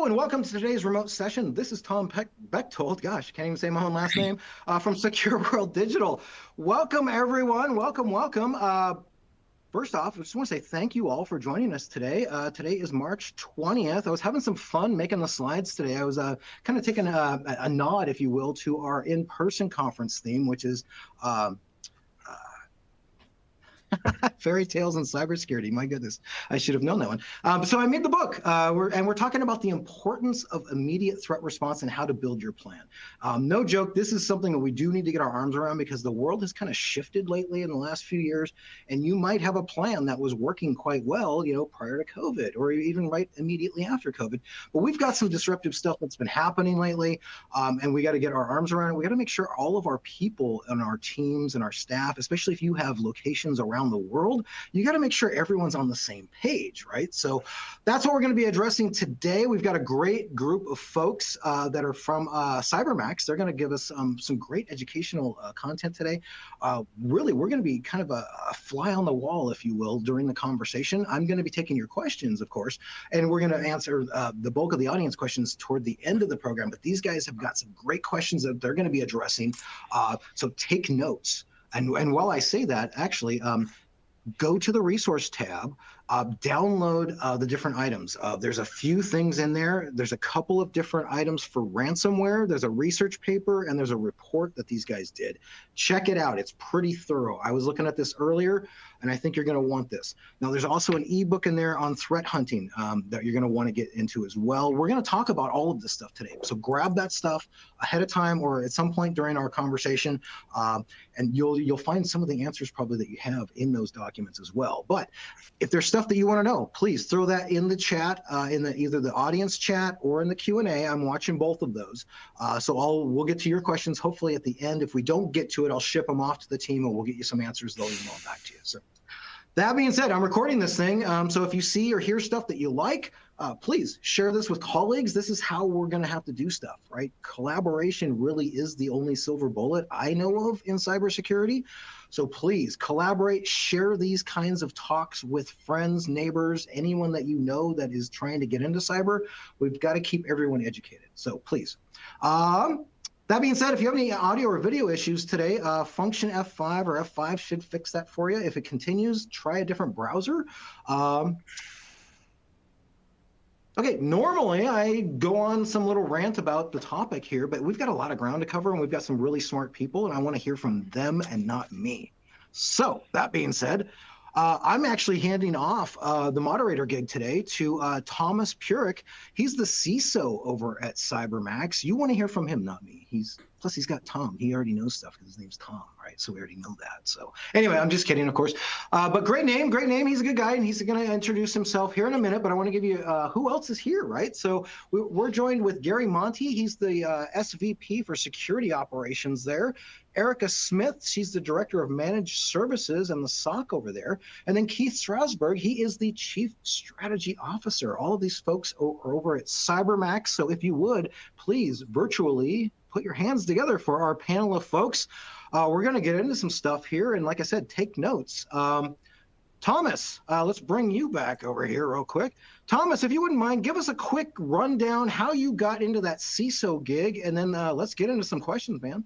Hello and welcome to today's remote session. This is Tom Bechtold. Gosh, can't even say my own last name. From SecureWorld Digital. Welcome everyone. Welcome. First off, I just want to say thank you all for joining us today. Today is March 20th. I was having some fun making the slides today. I was kind of taking a nod, if you will, to our in-person conference theme, which is fairy tales and cybersecurity. My goodness, I should have known that one. So I made the book, we're talking about the importance of immediate threat response and how to build your plan. No joke, this is something that we do need to get our arms around because the world has kind of shifted lately in the last few years, and you might have a plan that was working quite well, prior to COVID or even right immediately after COVID. But we've got some disruptive stuff that's been happening lately, and we got to get our arms around it. We got to make sure all of our people and our teams and our staff, especially if you have locations around the world, you got to make sure everyone's on the same page, right? So that's what we're going to be addressing today. We've got a great group of folks that are from CyberMax. They're going to give us some great educational content today. Really, we're going to be kind of a fly on the wall, if you will, during the conversation. I'm going to be taking your questions, of course, and we're going to answer the bulk of the audience questions toward the end of the program. But these guys have got some great questions that they're going to be addressing. So take notes. And while I say that, actually, go to the resource tab, download the different items. There's a few things in there. There's a couple of different items for ransomware. There's a research paper and there's a report that these guys did. Check it out. It's pretty thorough. I was looking at this earlier and I think you're going to want this. Now, there's also an ebook in there on threat hunting that you're going to want to get into as well. We're going to talk about all of this stuff today. So grab that stuff ahead of time or at some point during our conversation, and you'll find some of the answers probably that you have in those documents as well. But if there's stuff that you want to know, please throw that in the chat, in either the audience chat or in the Q&A. I'm watching both of those. So we'll get to your questions hopefully at the end. If we don't get to it, I'll ship them off to the team and we'll get you some answers. They'll email them back to you. So that being said, I'm recording this thing. So if you see or hear stuff that you like, please share this with colleagues. This is how we're going to have to do stuff, right? Collaboration really is the only silver bullet I know of in cybersecurity. So please collaborate, share these kinds of talks with friends, neighbors, anyone that you know that is trying to get into cyber. We've got to keep everyone educated. So please. That being said, if you have any audio or video issues today, function F5 or F5 should fix that for you. If it continues, try a different browser. Okay, normally I go on some little rant about the topic here, but we've got a lot of ground to cover and we've got some really smart people and I want to hear from them and not me. So that being said, I'm actually handing off the moderator gig today to Thomas Purick. He's the CISO over at CyberMax. You want to hear from him, not me. Plus he's got Tom. He already knows stuff because his name's Tom, right? So we already know that. So anyway, I'm just kidding, of course. But great name. He's a good guy, and he's going to introduce himself here in a minute. But I want to give you who else is here, right? So we're joined with Gary Monty. He's the SVP for security operations there. Erica Smith, she's the Director of Managed Services and the SOC over there. And then Keith Strasberg, he is the Chief Strategy Officer. All of these folks are over at CyberMax. So if you would, please virtually put your hands together for our panel of folks. We're going to get into some stuff here. And like I said, take notes. Thomas, let's bring you back over here real quick. Thomas, if you wouldn't mind, give us a quick rundown how you got into that CISO gig. And then let's get into some questions, man.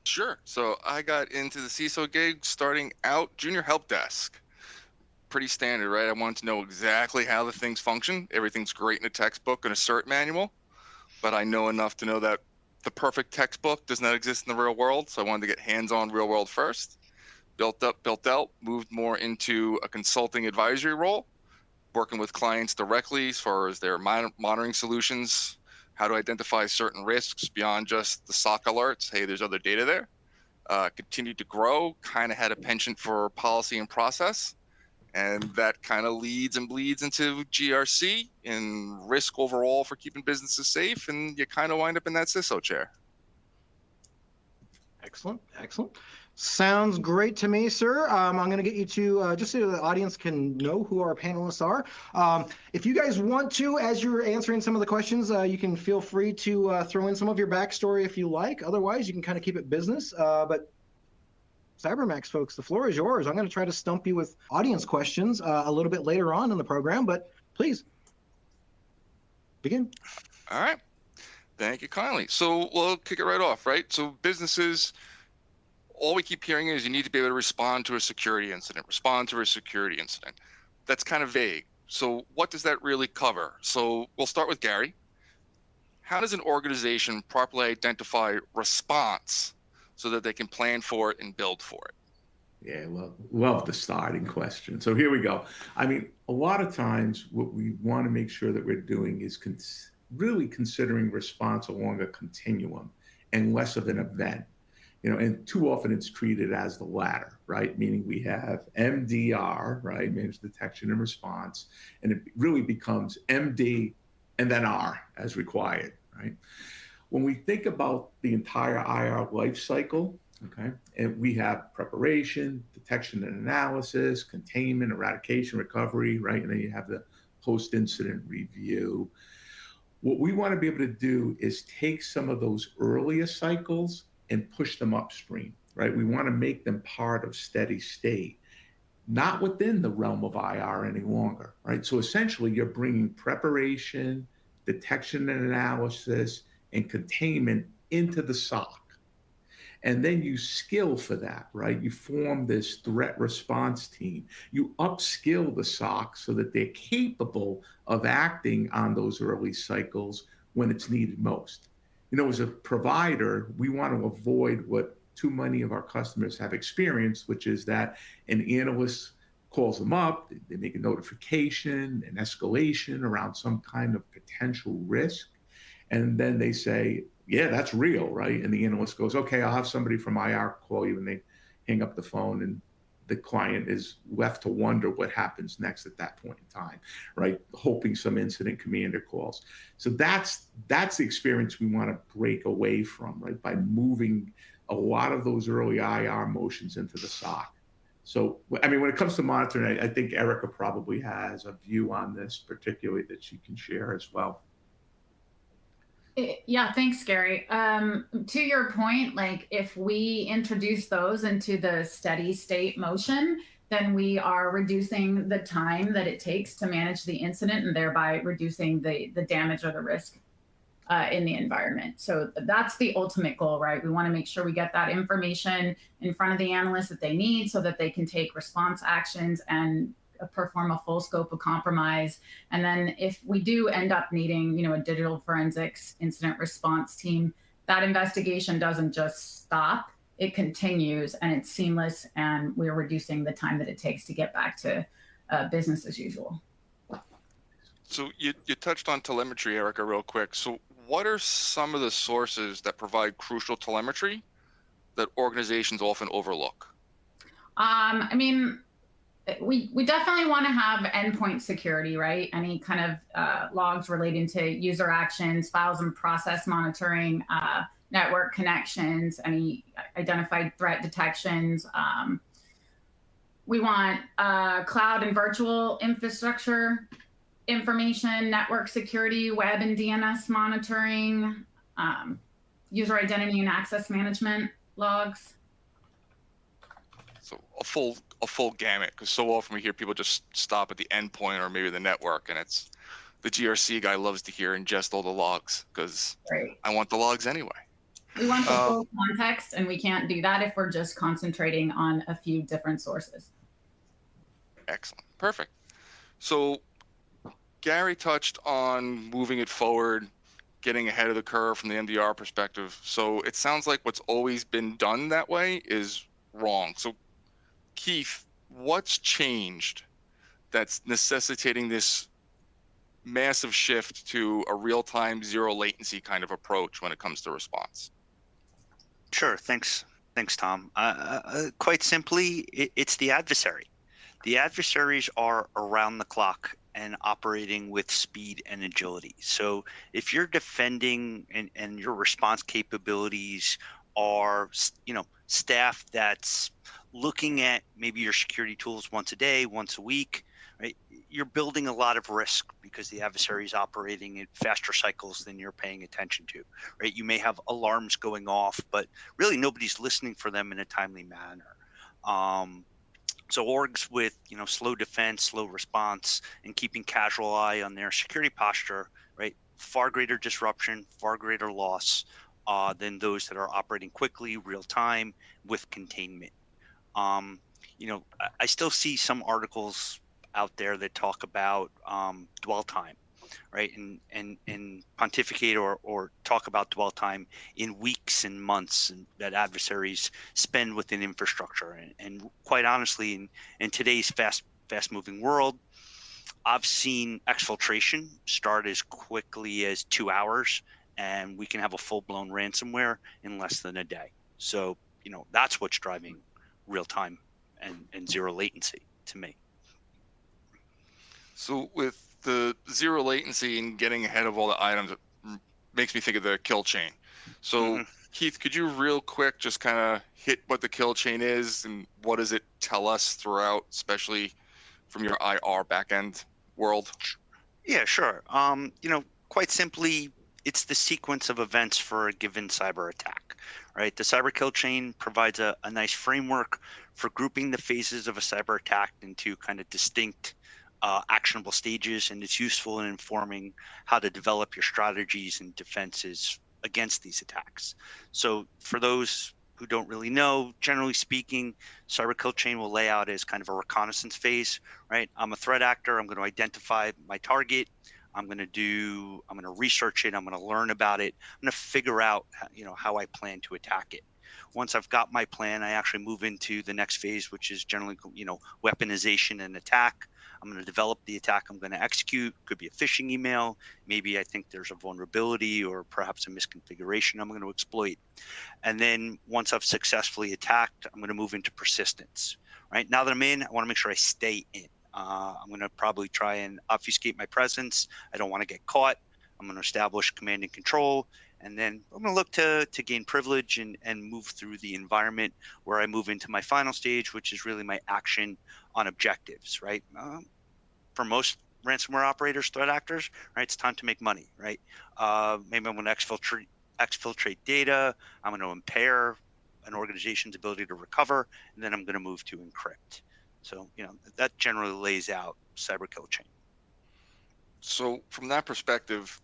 Sure. So I got into the CISO gig starting out junior help desk. Pretty standard, right? I wanted to know exactly how the things function. Everything's great in a textbook and a cert manual, but I know enough to know that the perfect textbook does not exist in the real world. So I wanted to get hands-on real world first. Built up, built out, moved more into a consulting advisory role, working with clients directly as far as their monitoring solutions, how to identify certain risks beyond just the SOC alerts. Hey, there's other data there. Continued to grow, kind of had a penchant for policy and process. And that kind of leads and bleeds into GRC and risk overall for keeping businesses safe. And you kind of wind up in that CISO chair. Excellent. Sounds great to me, sir. I'm going to get you to, just so the audience can know who our panelists are. If you guys want to, as you're answering some of the questions, you can feel free to throw in some of your backstory if you like. Otherwise, you can kind of keep it business. But CyberMax folks, the floor is yours. I'm going to try to stump you with audience questions a little bit later on in the program, but please. Begin. All right. Thank you kindly. So we'll kick it right off, right? So businesses, all we keep hearing is you need to be able to respond to a security incident, respond to a security incident. That's kind of vague. So what does that really cover? So we'll start with Gary. How does an organization properly identify response so that they can plan for it and build for it? Yeah, well, love the starting question. So here we go. I mean, a lot of times what we want to make sure that we're doing is really considering response along a continuum and less of an event. And too often it's treated as the latter, right? Meaning we have MDR, right? Managed detection and response, and it really becomes MD and then R as required, right? When we think about the entire IR life cycle, okay, and we have preparation, detection and analysis, containment, eradication, recovery, right? And then you have the post-incident review. What we want to be able to do is take some of those earlier cycles and push them upstream, right? We want to make them part of steady state, not within the realm of IR any longer, right? So essentially, you're bringing preparation, detection and analysis, and containment into the SOC. And then you skill for that, right? You form this threat response team. You upskill the SOC so that they're capable of acting on those early cycles when it's needed most. As a provider, we want to avoid what too many of our customers have experienced, which is that an analyst calls them up, they make a notification, an escalation around some kind of potential risk, and then they say, yeah, that's real, right? And the analyst goes, okay, I'll have somebody from IR call you, and they hang up the phone, and the client is left to wonder what happens next at that point in time, right? Hoping some incident commander calls. So that's the experience we want to break away from, right? By moving a lot of those early IR motions into the SOC. So, I mean, when it comes to monitoring, I think Erica probably has a view on this, particularly that she can share as well. Yeah, thanks, Gary. To your point, like if we introduce those into the steady state motion, then we are reducing the time that it takes to manage the incident and thereby reducing the damage or the risk in the environment. So that's the ultimate goal, right? We want to make sure we get that information in front of the analysts that they need so that they can take response actions and perform a full scope of compromise. And then if we do end up needing, a digital forensics incident response team, that investigation doesn't just stop, it continues and it's seamless, and we're reducing the time that it takes to get back to business as usual. So you touched on telemetry, Erica, real quick. So what are some of the sources that provide crucial telemetry that organizations often overlook? I mean, we definitely want to have endpoint security, right? Any kind of logs relating to user actions, files and process monitoring, network connections, any identified threat detections. We want cloud and virtual infrastructure information, network security, web and DNS monitoring, user identity and access management logs. So a full gamut, because so often we hear people just stop at the endpoint or maybe the network, and it's the GRC guy loves to hear ingest all the logs because I want the logs anyway. We want the full context, and we can't do that if we're just concentrating on a few different sources. Excellent. Perfect. So Gary touched on moving it forward, getting ahead of the curve from the MDR perspective. So it sounds like what's always been done that way is wrong. So Keith, what's changed that's necessitating this massive shift to a real-time, zero latency kind of approach when it comes to response? Sure. Thanks, Tom. Quite simply, it's the adversary. The adversaries are around the clock and operating with speed and agility. So if you're defending and your response capabilities are, staff that's looking at maybe your security tools once a day, once a week, right? You're building a lot of risk because the adversary is operating at faster cycles than you're paying attention to, right? You may have alarms going off, but really nobody's listening for them in a timely manner. So orgs with, slow defense, slow response, and keeping casual eye on their security posture, right, far greater disruption, far greater loss than those that are operating quickly, real time, with containment. I still see some articles out there that talk about dwell time, right? And pontificate or talk about dwell time in weeks and months that adversaries spend within infrastructure. And quite honestly, in today's fast moving world, I've seen exfiltration start as quickly as 2 hours, and we can have a full blown ransomware in less than a day. So, that's what's driving real time and zero latency to me. So with the zero latency and getting ahead of all the items, it makes me think of the kill chain. So Keith, could you real quick just kind of hit what the kill chain is and what does it tell us throughout, especially from your IR backend world? Yeah, sure. Quite simply, it's the sequence of events for a given cyber attack, right? The cyber kill chain provides a nice framework for grouping the phases of a cyber attack into kind of distinct actionable stages, and it's useful in informing how to develop your strategies and defenses against these attacks. So for those who don't really know, generally speaking, cyber kill chain will lay out as kind of a reconnaissance phase, right? I'm a threat actor. I'm going to identify my target. I'm going to research it. I'm going to learn about it. I'm going to figure out, how I plan to attack it. Once I've got my plan, I actually move into the next phase, which is generally, weaponization and attack. I'm going to develop the attack I'm going to execute. Could be a phishing email. Maybe I think there's a vulnerability or perhaps a misconfiguration I'm going to exploit. And then once I've successfully attacked, I'm going to move into persistence. Right now that I'm in, I want to make sure I stay in. I'm going to probably try and obfuscate my presence. I don't want to get caught. I'm going to establish command and control. And then I'm going to look to gain privilege and move through the environment where I move into my final stage, which is really my action on objectives, right? For most ransomware operators, threat actors, right, it's time to make money, right? Maybe I'm going to exfiltrate data. I'm going to impair an organization's ability to recover, and then I'm going to move to encrypt. So, that generally lays out cyber kill chain. So from that perspective,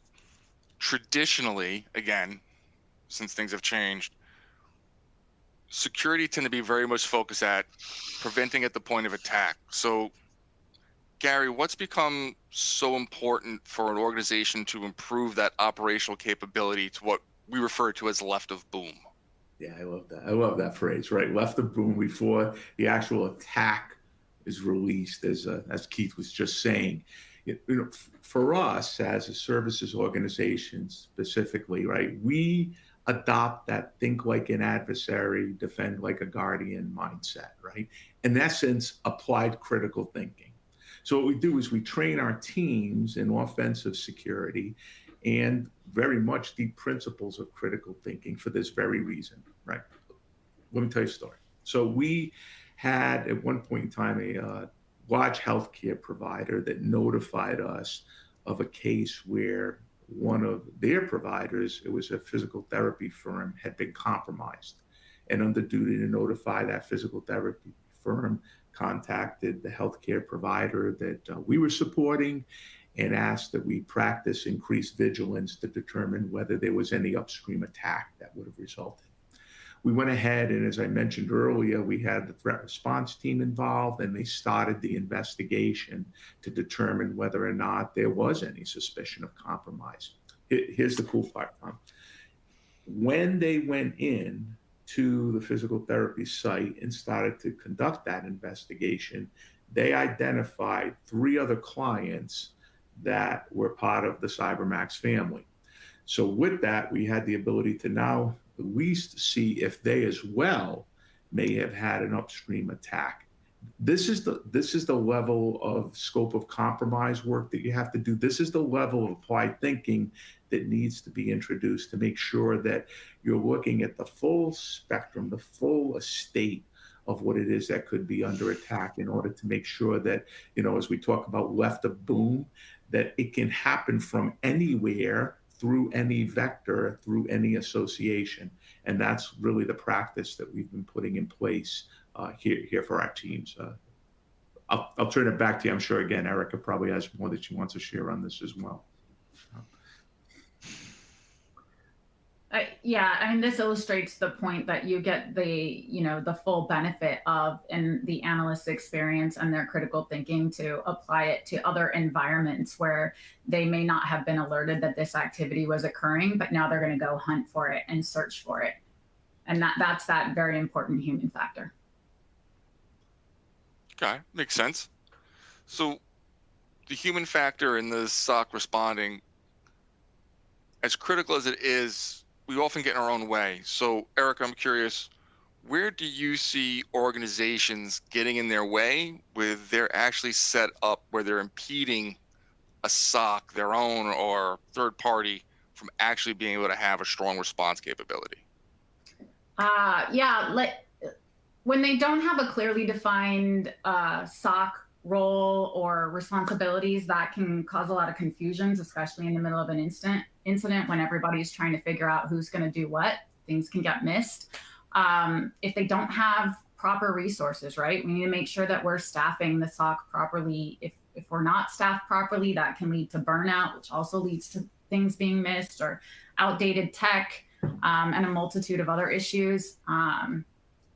traditionally, again, since things have changed, security tend to be very much focused at preventing at the point of attack. So Gary, what's become so important for an organization to improve that operational capability to what we refer to as left of boom? Yeah, I love that. I love that phrase, right? Left of boom before the actual attack is released, as Keith was just saying. For us as a services organization specifically, right, we adopt that think like an adversary, defend like a guardian mindset, right? In essence, applied critical thinking. So what we do is we train our teams in offensive security and very much the principles of critical thinking for this very reason, right? Let me tell you a story. So we had at one point in time a large healthcare provider that notified us of a case where one of their providers, it was a physical therapy firm, had been compromised. And under duty to notify that physical therapy firm, contacted the healthcare provider that we were supporting and asked that we practice increased vigilance to determine whether there was any upstream attack that would have resulted. We went ahead, and as I mentioned earlier, we had the threat response team involved, and they started the investigation to determine whether or not there was any suspicion of compromise. Here's the cool part, Tom. When they went in to the physical therapy site and started to conduct that investigation, they identified 3 other clients that were part of the CyberMax family. So with that, we had the ability to now at least see if they as well may have had an upstream attack. This is the level of scope of compromise work that you have to do. This is the level of applied thinking that needs to be introduced to make sure that you're looking at the full spectrum, the full estate of what it is that could be under attack in order to make sure that, as we talk about left of boom, that it can happen from anywhere, through any vector, through any association. And that's really the practice that we've been putting in place here for our teams. I'll turn it back to you. I'm sure, again, Erica probably has more that she wants to share on this as well. Yeah, I mean, this illustrates the point that you get the full benefit of in the analyst's experience and their critical thinking to apply it to other environments where they may not have been alerted that this activity was occurring, but now they're going to go hunt for it and search for it. And that's that very important human factor. Okay, makes sense. So the human factor in the SOC responding, as critical as it is, we often get in our own way. So, Eric, I'm curious, where do you see organizations getting in their way with they're actually set up where they're impeding a SOC, their own or third party, from actually being able to have a strong response capability? Yeah, when they don't have a clearly defined SOC role or responsibilities, that can cause a lot of confusions, especially in the middle of an incident when everybody's trying to figure out who's going to do what. Things can get missed. If they don't have proper resources, right? We need to make sure that we're staffing the SOC properly. If we're not staffed properly, that can lead to burnout, which also leads to things being missed, or outdated tech, and a multitude of other issues.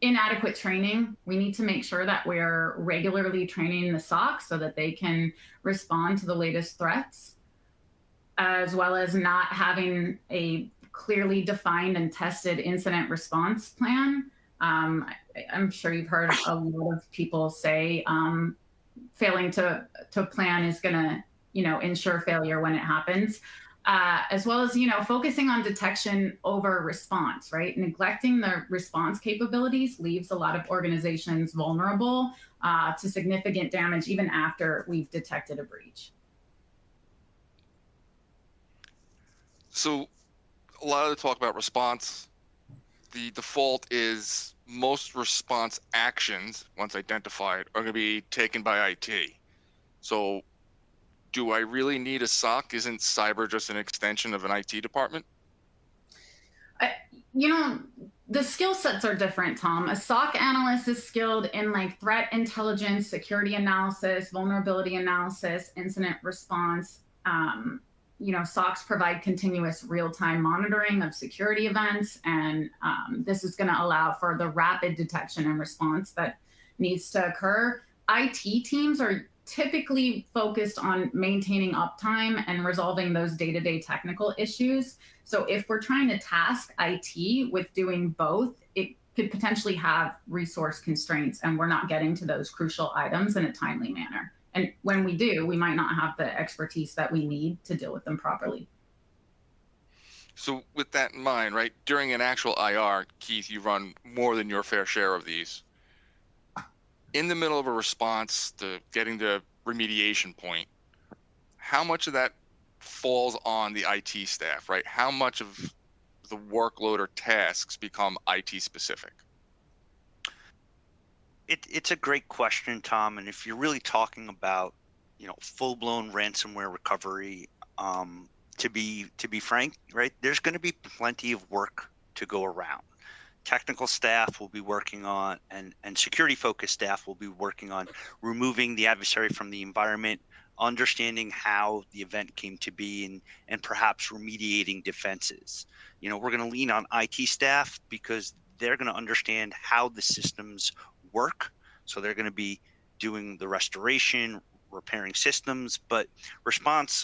Inadequate training. We need to make sure that we're regularly training the SOC so that they can respond to the latest threats, as well as not having a clearly defined and tested incident response plan. I'm sure you've heard a lot of people say failing to plan is going to ensure failure when it happens. As well as, focusing on detection over response, right? Neglecting the response capabilities leaves a lot of organizations vulnerable to significant damage even after we've detected a breach. So a lot of the talk about response, the default is most response actions, once identified, are going to be taken by IT. So do I really need a SOC? Isn't cyber just an extension of an IT department? The skill sets are different, Tom. A SOC analyst is skilled in threat intelligence, security analysis, vulnerability analysis, incident response. SOCs provide continuous real-time monitoring of security events, and this is going to allow for the rapid detection and response that needs to occur. IT teams are typically focused on maintaining uptime and resolving those day-to-day technical issues. So if we're trying to task IT with doing both, it could potentially have resource constraints, and we're not getting to those crucial items in a timely manner. And when we do, we might not have the expertise that we need to deal with them properly. So with that in mind, right, during an actual IR, Keith, you run more than your fair share of these. In the middle of a response to getting the remediation point, how much of that falls on the IT staff, right? How much of the workload or tasks become IT specific? It's a great question, Tom. And if you're really talking about, full-blown ransomware recovery, to be frank, right, there's going to be plenty of work to go around. Technical staff will be working on, and security-focused staff will be working on removing the adversary from the environment, understanding how the event came to be, and perhaps remediating defenses. We're going to lean on IT staff because they're going to understand how the systems work. So they're going to be doing the restoration, repairing systems, but response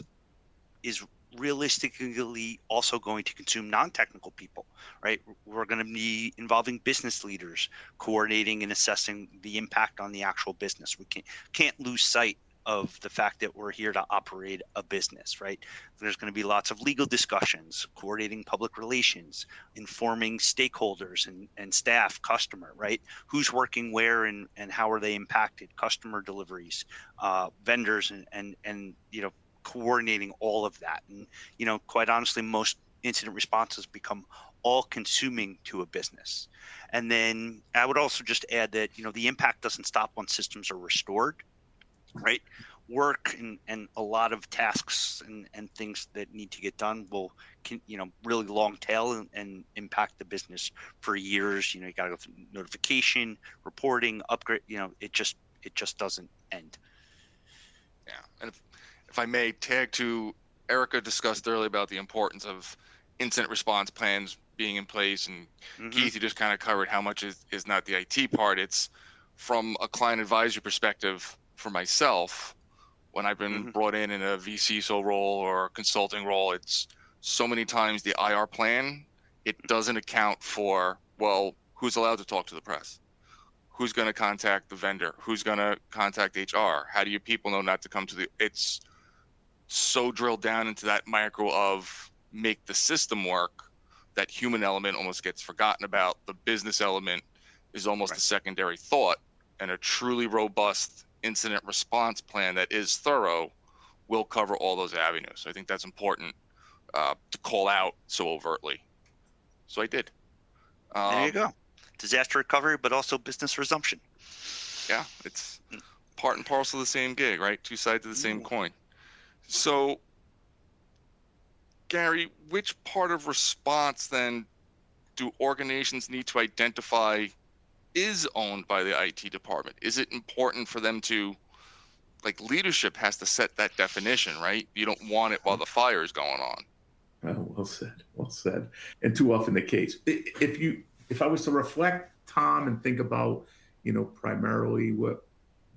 is realistically also going to consume non-technical people, right? We're going to be involving business leaders, coordinating and assessing the impact on the actual business. We can't lose sight of the fact that we're here to operate a business, right? There's going to be lots of legal discussions, coordinating public relations, informing stakeholders and staff, customer, right? Who's working where and how are they impacted, customer deliveries, vendors, and coordinating all of that. And quite honestly, most incident responses become all consuming to a business. And then I would also just add that the impact doesn't stop once systems are restored, right? Work and a lot of tasks and things that need to get done will really long tail and impact the business for years. You got to go through notification, reporting, upgrade. It just doesn't end. Yeah, and if I may tag to Erica discussed earlier about the importance of incident response plans being in place, and Mhm. Keith, you just kind of covered how much is not the IT part. It's from a client advisory perspective for myself. When I've been Mhm. brought in a VCSO role or consulting role, it's so many times the IR plan, it doesn't account for, well, who's allowed to talk to the press? Who's going to contact the vendor? Who's going to contact HR? How do you people know not to come to the, it's so drilled down into that micro of make the system work, that human element almost gets forgotten about. The business element is almost Right. a secondary thought, and a truly robust incident response plan that is thorough will cover all those avenues. So I think that's important to call out so overtly. So I did. There you go. Disaster recovery, but also business resumption. Yeah, it's part and parcel of the same gig, right? Two sides of the same coin. So, Gary, which part of response then do organizations need to identify is owned by the IT department? Is it important for them to, like, leadership has to set that definition, right? You don't want it while the fire is going on. Oh, well said, well said. And too often the case. If I was to reflect, Tom, and think about, primarily what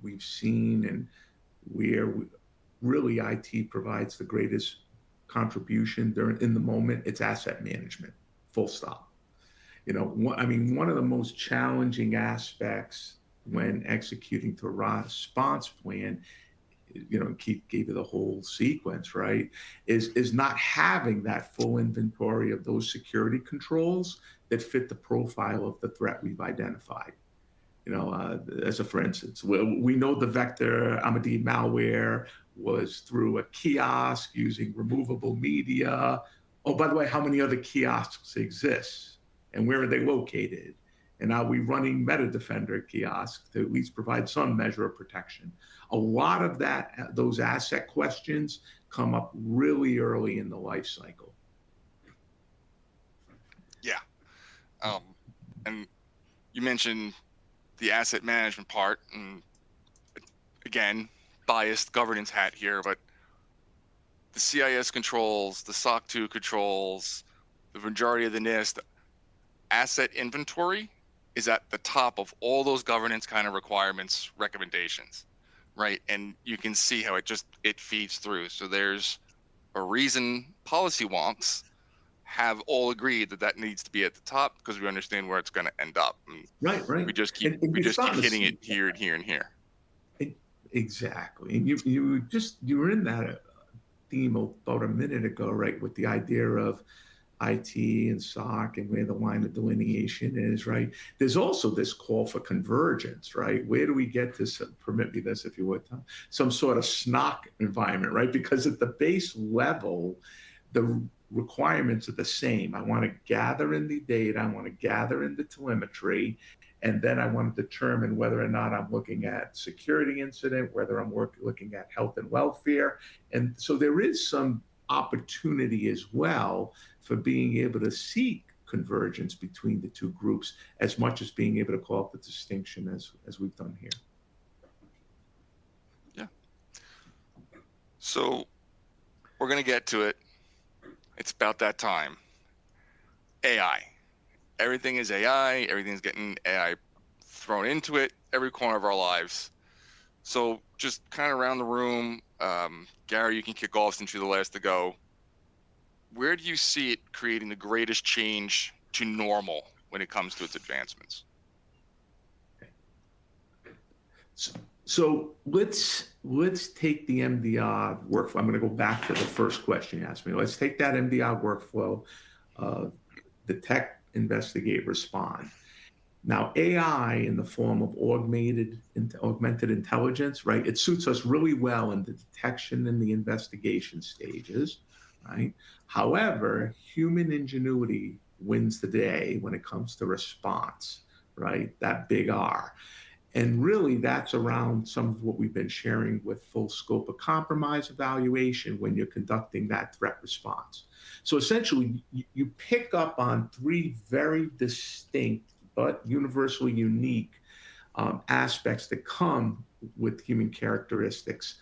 we've seen and where really IT provides the greatest contribution in the moment, it's asset management, full stop. One of the most challenging aspects when executing the response plan, Keith gave you the whole sequence, right, is not having that full inventory of those security controls that fit the profile of the threat we've identified. As a for instance, we know the vector Amadi malware was through a kiosk using removable media. Oh, by the way, how many other kiosks exist and where are they located? And are we running MetaDefender kiosks to at least provide some measure of protection? A lot of those asset questions come up really early in the life cycle. Yeah. And you mentioned the asset management part, and again, biased governance hat here, but the CIS controls, the SOC 2 controls, the majority of the NIST, asset inventory is at the top of all those governance kind of requirements, recommendations, right? And you can see how it feeds through. So there's a reason policy wonks have all agreed that needs to be at the top, because we understand where it's going to end up. And right. We just keep and hitting it here and here and here. Exactly. And you were in that theme about a minute ago, right, with the idea of IT and SOC and where the line of delineation is, right? There's also this call for convergence, right? Where do we get this, permit me this if you would, Tom, some sort of SNOC environment, right? Because at the base level, the requirements are the same. I want to gather in the data, I want to gather in the telemetry, and then I want to determine whether or not I'm looking at security incident, whether I'm looking at health and welfare. And so there is some opportunity as well for being able to seek convergence between the two groups, as much as being able to call out the distinction as we've done here. Yeah. So we're going to get to it. It's about that time. AI. Everything is AI. Everything's getting AI thrown into it, every corner of our lives. So just kind of around the room, Gary, you can kick off since you're the last to go. Where do you see it creating the greatest change to normal when it comes to its advancements? So let's take the MDR workflow. I'm going to go back to the first question you asked me. Let's take that MDR workflow, detect, investigate, respond. Now, AI in the form of augmented intelligence, right? It suits us really well in the detection and the investigation stages, right? However, human ingenuity wins the day when it comes to response, right? That big R. And really, that's around some of what we've been sharing with full scope of compromise evaluation when you're conducting that threat response. So essentially, you pick up on three very distinct but universally unique aspects that come with human characteristics.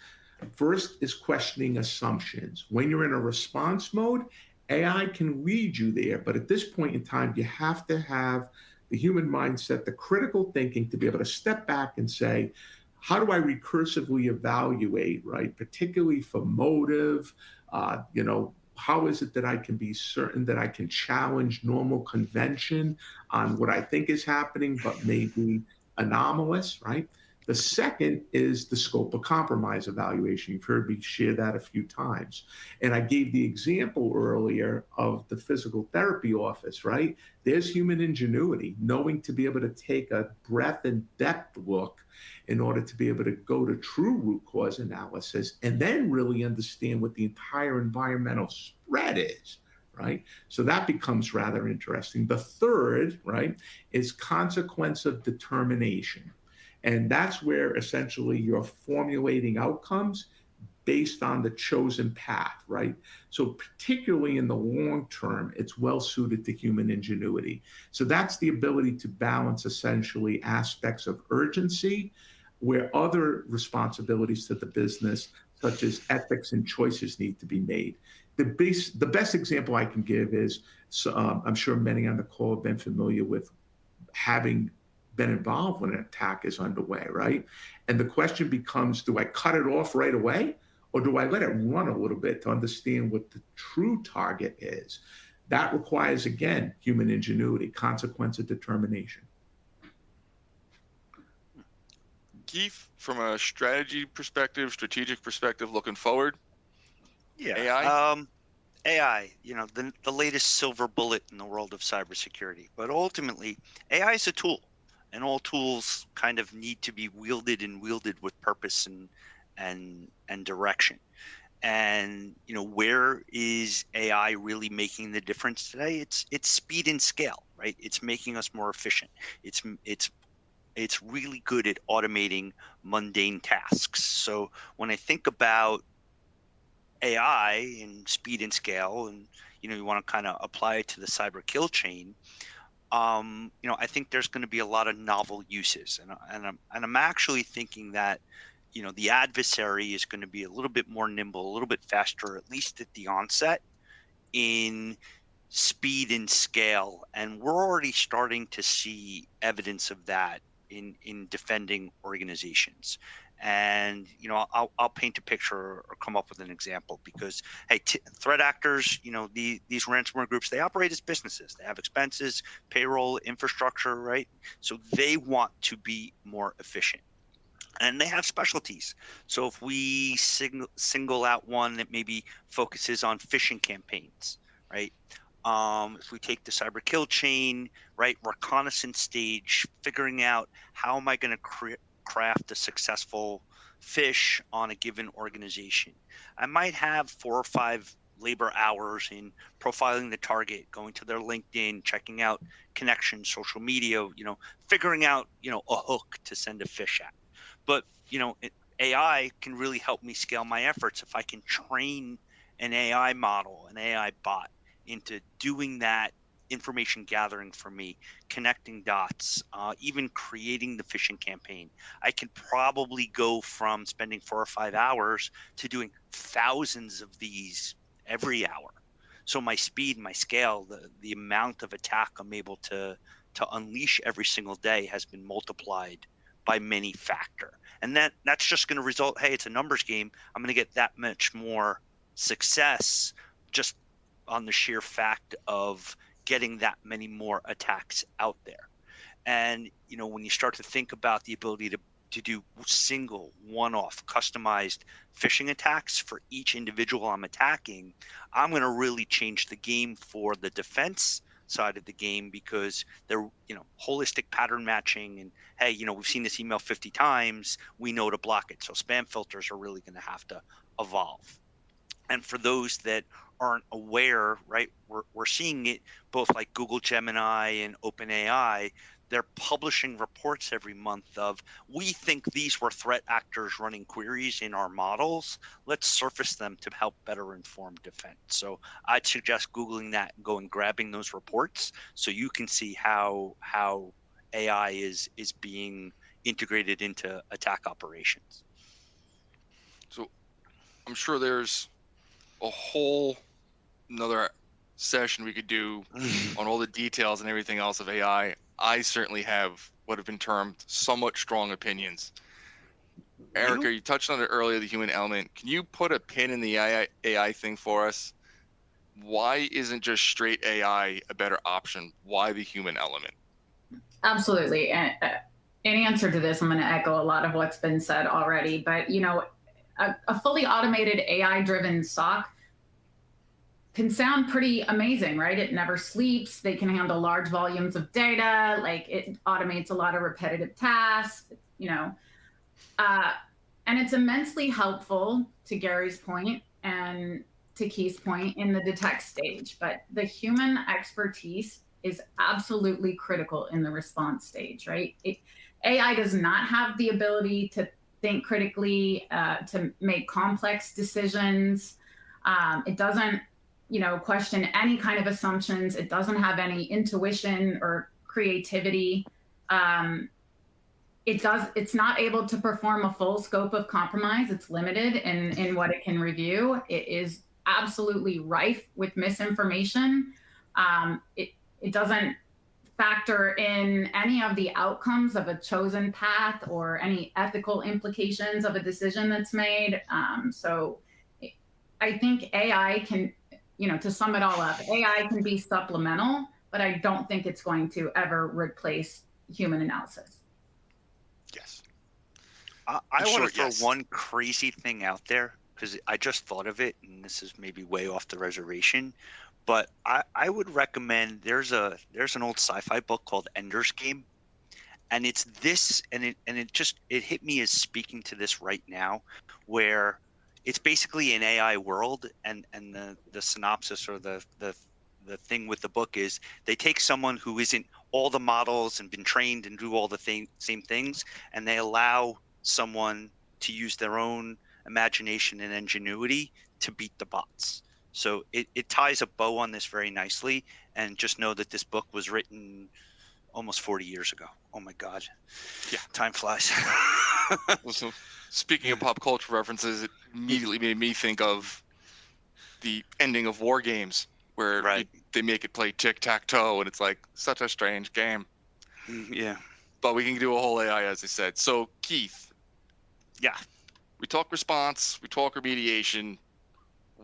First is questioning assumptions. When you're in a response mode, AI can lead you there, but at this point in time, you have to have the human mindset, the critical thinking to be able to step back and say, how do I recursively evaluate, right? Particularly for motive, how is it that I can be certain that I can challenge normal convention on what I think is happening, but maybe anomalous, right? The second is the scope of compromise evaluation. You've heard me share that a few times. And I gave the example earlier of the physical therapy office, right? There's human ingenuity, knowing to be able to take a breadth and depth look in order to be able to go to true root cause analysis and then really understand what the entire environmental spread is, right? So that becomes rather interesting. The third, right, is consequence of determination. And that's where essentially you're formulating outcomes based on the chosen path, right? So particularly in the long term, it's well suited to human ingenuity. So that's the ability to balance essentially aspects of urgency where other responsibilities to the business, such as ethics and choices, need to be made. The best example I can give is, I'm sure many on the call have been familiar with having been involved when an attack is underway, right? And the question becomes, do I cut it off right away? Or do I let it run a little bit to understand what the true target is? That requires, again, human ingenuity, consequence of determination. Keith, from a strategic perspective, looking forward, Yeah. AI? AI, the latest silver bullet in the world of cybersecurity. But ultimately, AI is a tool, and all tools kind of need to be wielded with purpose and direction. And where is AI really making the difference today? It's speed and scale, right? It's making us more efficient. It's really good at automating mundane tasks. So when I think about AI and speed and scale, and you want to kind of apply it to the cyber kill chain, I think there's going to be a lot of novel uses, and I'm actually thinking that the adversary is going to be a little bit more nimble, a little bit faster, at least at the onset, in speed and scale, and we're already starting to see evidence of that in defending organizations. And I'll paint a picture or come up with an example, because hey, threat actors, these ransomware groups, they operate as businesses. They have expenses, payroll, infrastructure, right? So they want to be more efficient, and they have specialties. So if we single out one that maybe focuses on phishing campaigns, right? If we take the cyber kill chain, right, reconnaissance stage, figuring out how am I going to craft a successful phish on a given organization, I might have 4 or 5 labor hours in profiling the target, going to their LinkedIn, checking out connections, social media, figuring out, a hook to send a phish at. But, AI can really help me scale my efforts if I can train an AI model, an AI bot, into doing that information gathering for me, connecting dots, even creating the phishing campaign. I can probably go from spending 4 or 5 hours to doing thousands of these every hour. So my speed, my scale, the amount of attack I'm able to unleash every single day has been multiplied by many factor. And that's just going to result, hey, it's a numbers game. I'm going to get that much more success just on the sheer fact of getting that many more attacks out there. And when you start to think about the ability to do single, one-off, customized phishing attacks for each individual I'm attacking, I'm going to really change the game for the defense side of the game, because they're holistic pattern matching, and hey, we've seen this email 50 times, we know to block it. So spam filters are really going to have to evolve. And for those that aren't aware, right, we're seeing it both like Google Gemini and OpenAI. They're publishing reports every month of, we think these were threat actors running queries in our models. Let's surface them to help better inform defense. So I'd suggest Googling that and go and grabbing those reports so you can see how AI is being integrated into attack operations. So I'm sure there's a whole another session we could do on all the details and everything else of AI. I certainly have what have been termed somewhat strong opinions. Erica, you touched on it earlier, the human element. Can you put a pin in the AI thing for us? Why isn't just straight AI a better option? Why the human element? Absolutely. And in answer to this, I'm going to echo a lot of what's been said already. But, you know, a fully automated AI-driven SOC can sound pretty amazing, right? It never sleeps. They can handle large volumes of data. Like, it automates a lot of repetitive tasks, you know. And it's immensely helpful, to Gary's point and to Keith's point, in the detect stage. But the human expertise is absolutely critical in the response stage, right? AI does not have the ability to think critically, to make complex decisions. It doesn't, you know, question any kind of assumptions. It doesn't have any intuition or creativity. It's not able to perform a full scope of compromise. It's limited in what it can review. It is absolutely rife with misinformation. It doesn't factor in any of the outcomes of a chosen path or any ethical implications of a decision that's made. So I think AI can, you know, to sum it all up, AI can be supplemental, but I don't think it's going to ever replace human analysis. Yes. I want to throw one crazy thing out there, because I just thought of it, and this is maybe way off the reservation, but I would recommend, there's an old sci-fi book called Ender's Game, and it's this, and it hit me as speaking to this right now, where it's basically an AI world, and the synopsis or the thing with the book is they take someone who isn't all the models and been trained and do all the same things, and they allow someone to use their own imagination and ingenuity to beat the bots. So it ties a bow on this very nicely, and just know that this book was written almost 40 years ago. Oh my God. Yeah. Time flies. So speaking of pop culture references, it immediately made me think of the ending of War Games, where they make it play tic-tac-toe, and it's like such a strange game. Yeah. But we can do a whole AI, as I said. So Keith. Yeah. We talk response, we talk remediation.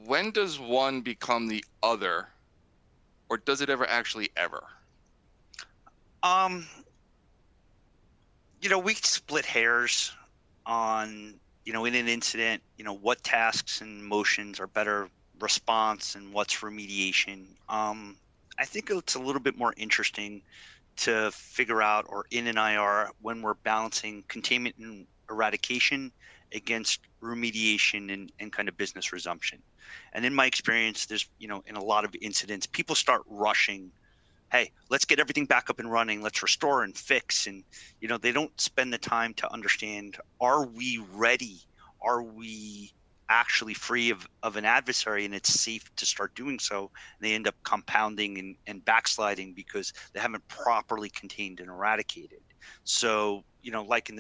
When does one become the other, or does it ever? You know, we split hairs on, you know, in an incident, you know, what tasks and motions are better response and what's remediation. I think it's a little bit more interesting to figure out, or in an IR, when we're balancing containment and eradication against remediation and kind of business resumption. And in my experience, there's, you know, in a lot of incidents, people start rushing, hey, let's get everything back up and running, let's restore and fix. And, you know, they don't spend the time to understand, are we ready? Are we actually free of an adversary, and it's safe to start doing so? And they end up compounding and backsliding because they haven't properly contained and eradicated. So, you know, like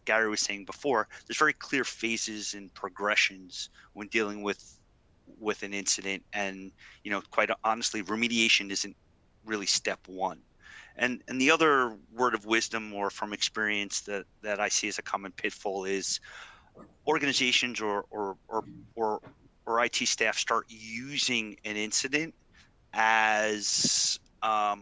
Gary was saying before, there's very clear phases and progressions when dealing with an incident. And, you know, quite honestly, remediation isn't really step one. And the other word of wisdom, or from experience, that I see as a common pitfall is organizations or IT staff start using an incident as a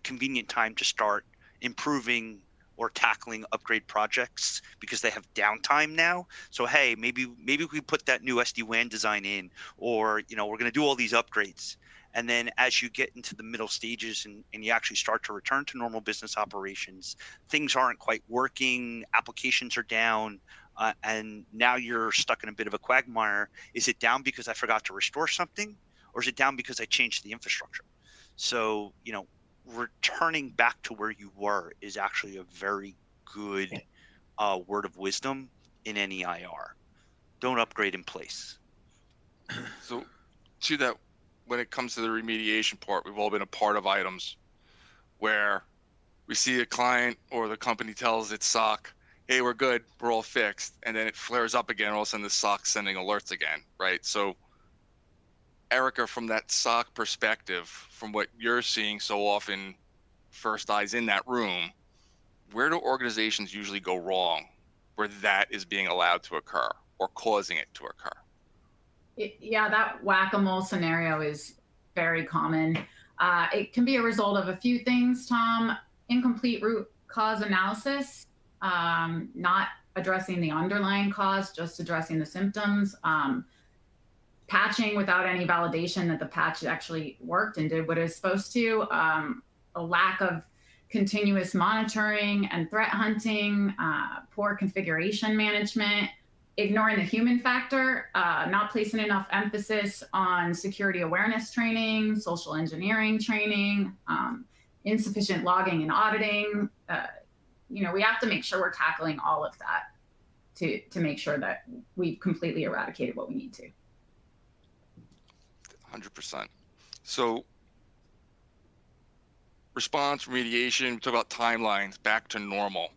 convenient time to start improving or tackling upgrade projects because they have downtime now. So hey, maybe we put that new SD-WAN design in, or, you know, we're going to do all these upgrades. And then as you get into the middle stages and you actually start to return to normal business operations, things aren't quite working, applications are down, and now you're stuck in a bit of a quagmire. Is it down because I forgot to restore something, or is it down because I changed the infrastructure? So, you know, returning back to where you were is actually a very good word of wisdom in any IR. Don't upgrade in place. So to that, when it comes to the remediation part, we've all been a part of items where we see a client or the company tells its SOC, hey, we're good, we're all fixed. And then it flares up again. All of a sudden the SOC's sending alerts again, right? So Erica, from that SOC perspective, from what you're seeing so often, first eyes in that room, where do organizations usually go wrong where that is being allowed to occur or causing it to occur? Yeah, that whack-a-mole scenario is very common. It can be a result of a few things, Tom. Incomplete root cause analysis, not addressing the underlying cause, just addressing the symptoms. Patching without any validation that the patch actually worked and did what it was supposed to. A lack of continuous monitoring and threat hunting, poor configuration management, ignoring the human factor, not placing enough emphasis on security awareness training, social engineering training, insufficient logging and auditing. We have to make sure we're tackling all of that to make sure that we've completely eradicated what we need to. 100%. So response, remediation, we talk about timelines, back to normal.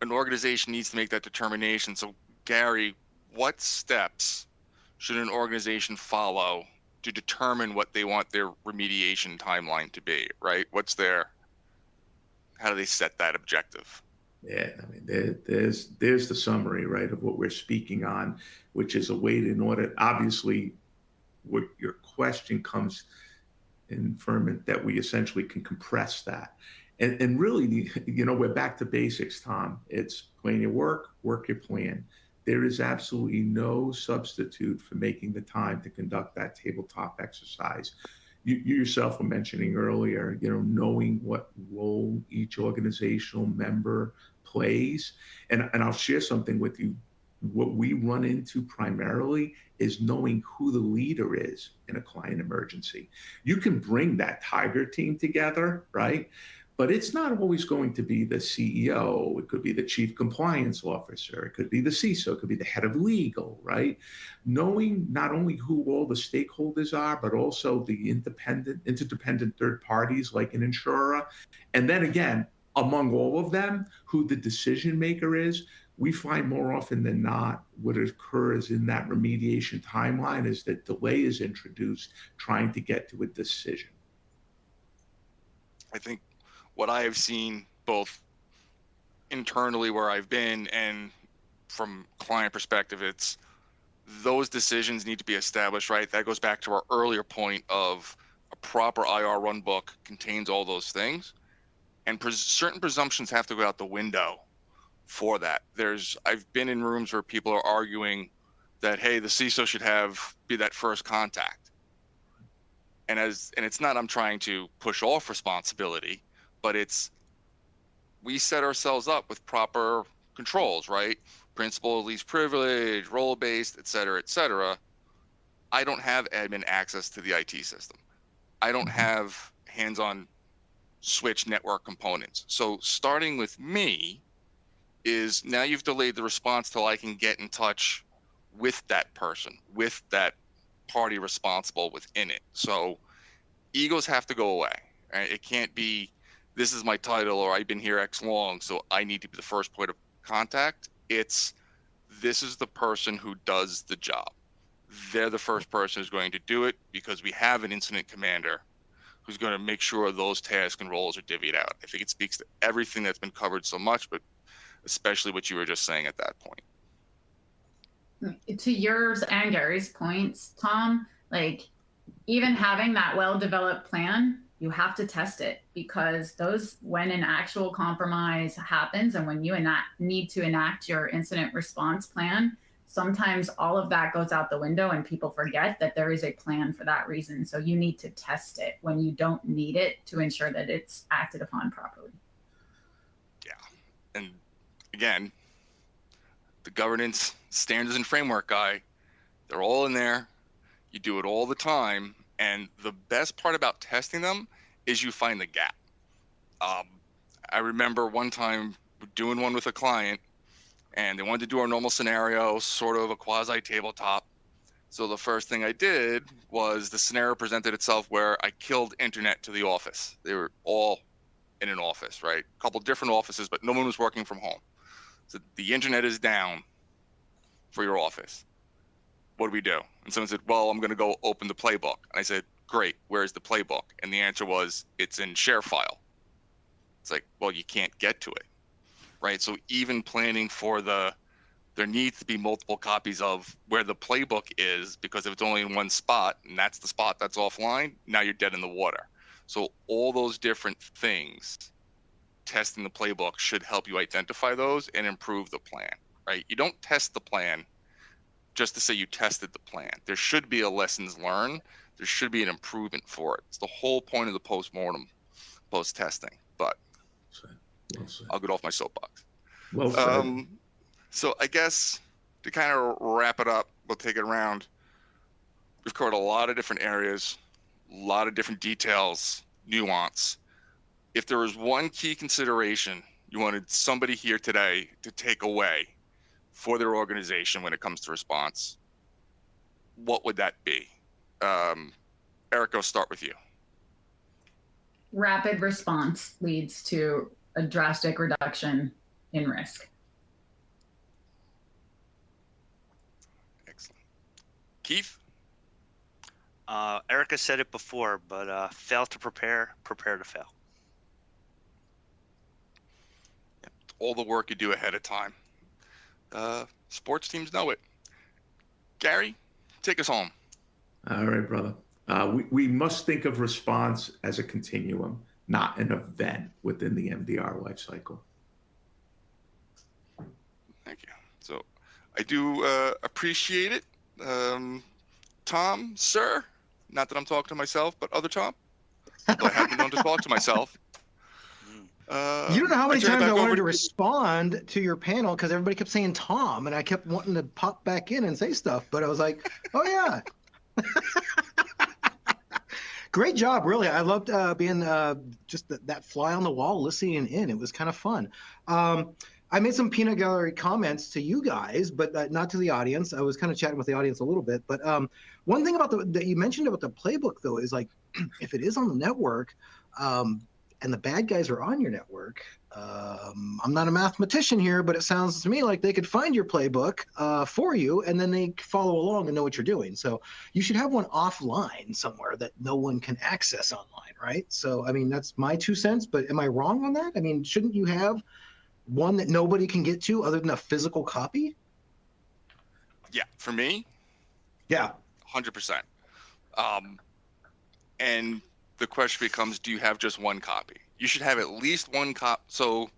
An organization needs to make that determination. So Gary, what steps should an organization follow to determine what they want their remediation timeline to be, right? How do they set that objective? Yeah, I mean, there's the summary, right, of what we're speaking on, which is a way to, in order, obviously, what your question comes in firmament that we essentially can compress that. And really, we're back to basics, Tom. It's plan your work your plan. There is absolutely no substitute for making the time to conduct that tabletop exercise. You yourself were mentioning earlier, knowing what role each organizational member plays. And I'll share something with you. What we run into primarily is knowing who the leader is in a client emergency. You can bring that tiger team together, right? But it's not always going to be the CEO. It could be the chief compliance officer. It could be the CISO. It could be the head of legal, right? Knowing not only who all the stakeholders are, but also the interdependent third parties like an insurer. And then again, among all of them, who the decision maker is. We find more often than not what occurs in that remediation timeline is that delay is introduced trying to get to a decision. I think what I have seen both internally where I've been and from client perspective, it's those decisions need to be established, right? That goes back to our earlier point of a proper IR run book contains all those things, and certain presumptions have to go out the window for that. I've been in rooms where people are arguing that, hey, the CISO should be that first contact. And it's not I'm trying to push off responsibility, but we set ourselves up with proper controls, right? Principal of least privilege, role-based, et cetera, et cetera. I don't have admin access to the IT system. I don't have hands-on switch network components. So starting with me is now you've delayed the response till I can get in touch with that person, with that party responsible within it. So egos have to go away. Right? It can't be, this is my title or I've been here X long, so I need to be the first point of contact. It's, this is the person who does the job. They're the first person who's going to do it because we have an incident commander who's going to make sure those tasks and roles are divvied out. I think it speaks to everything that's been covered so much, but especially what you were just saying at that point. To yours and Gary's points, Tom, like even having that well-developed plan, you have to test it because when an actual compromise happens and when you need to enact your incident response plan, sometimes all of that goes out the window and people forget that there is a plan for that reason. So you need to test it when you don't need it to ensure that it's acted upon properly. Yeah. And again, the governance standards and framework guy, they're all in there. You do it all the time. And the best part about testing them is you find the gap. I remember one time doing one with a client and they wanted to do our normal scenario, sort of a quasi tabletop. So the first thing I did was the scenario presented itself where I killed internet to the office. They were all in an office, right? A couple different offices, but no one was working from home. So the internet is down for your office. what do we do? And someone said, well, I'm going to go open the playbook. And I said, great, where's the playbook? And the answer was, it's in share file. It's like, well, you can't get to it, right? So even planning for there needs to be multiple copies of where the playbook is, because if it's only in one spot and that's the spot that's offline, now you're dead in the water. So all those different things, testing the playbook should help you identify those and improve the plan, right? You don't test the plan just to say you tested the plan. There should be a lessons learned. There should be an improvement for it. It's the whole point of the postmortem, post-testing. But Well said. I'll get off my soapbox. Well said. So I guess to kind of wrap it up, we'll take it around. We've covered a lot of different areas, a lot of different details, nuance. If there was one key consideration you wanted somebody here today to take away for their organization when it comes to response, what would that be? Eric, I'll start with you. Rapid response leads to a drastic reduction in risk. Excellent. Keith? Erica said it before, but fail to prepare, prepare to fail. All the work you do ahead of time. Sports teams know it. Gary, take us home. All right, brother. We must think of response as a continuum, not an event within the MDR lifecycle. Thank you. So I do appreciate it. Tom, sir, not that I'm talking to myself, but other Tom, although I have been known to talk to myself. You don't know how many turn it times I back wanted over to respond to your panel because everybody kept saying Tom, and I kept wanting to pop back in and say stuff, but I was like, oh yeah. Great job, really. I loved being just that fly on the wall, listening in. It was kind of fun. I made some peanut gallery comments to you guys, but not to the audience. I was kind of chatting with the audience a little bit. But one thing about that you mentioned about the playbook, though, is like if it is on the network, and the bad guys are on your network, I'm not a mathematician here, but it sounds to me like they could find your playbook for you, and then they follow along and know what you're doing. So you should have one offline somewhere that no one can access online, right? So, I mean, that's my 2 cents, but am I wrong on that? I mean, shouldn't you have one that nobody can get to other than a physical copy? Yeah, for me, Yeah. 100%. And the question becomes, do you have just one copy? You should have at least one copy. So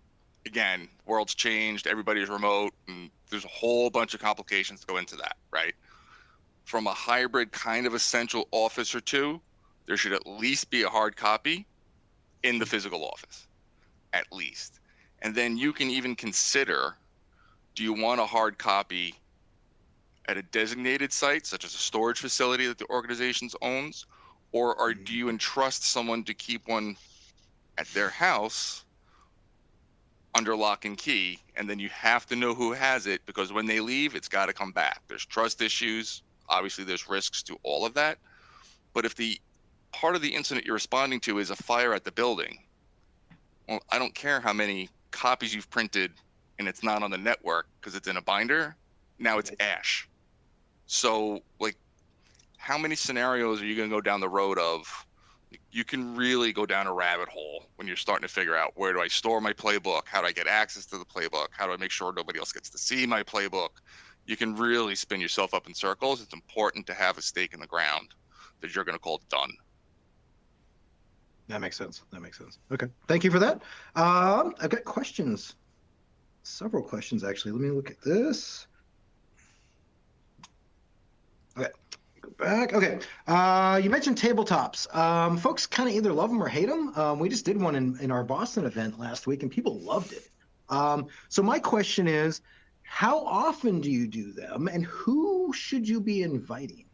again, world's changed, everybody's remote, and there's a whole bunch of complications that go into that, right? From a hybrid kind of essential office or two, there should at least be a hard copy in the physical office, at least. And then you can even consider, do you want a hard copy at a designated site, such as a storage facility that the organization owns, or do you entrust someone to keep one at their house under lock and key, and then you have to know who has it, because when they leave, it's got to come back. There's trust issues. Obviously, there's risks to all of that. But if the part of the incident you're responding to is a fire at the building, well, I don't care how many copies you've printed and it's not on the network because it's in a binder. Now it's ash. So, like, how many scenarios are you going to go down the road of? You can really go down a rabbit hole when you're starting to figure out, where do I store my playbook? How do I get access to the playbook? How do I make sure nobody else gets to see my playbook? You can really spin yourself up in circles. It's important to have a stake in the ground that you're going to call done. That makes sense. That makes sense. Okay. Thank you for that. I've got questions. Several questions, actually. Let me look at this. Okay. Go back. Okay. You mentioned tabletops. Folks kind of either love them or hate them. We just did one in our Boston event last week, and people loved it. So my question is, how often do you do them, and who should you be inviting?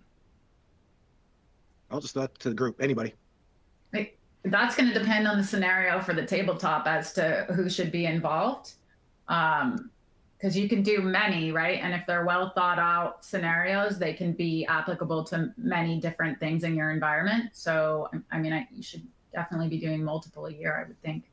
I'll just throw it to the group. Anybody? That's going to depend on the scenario for the tabletop as to who should be involved. Because you can do many, right? And if they're well thought out scenarios, they can be applicable to many different things in your environment. So, I mean, you should definitely be doing multiple a year, I would think.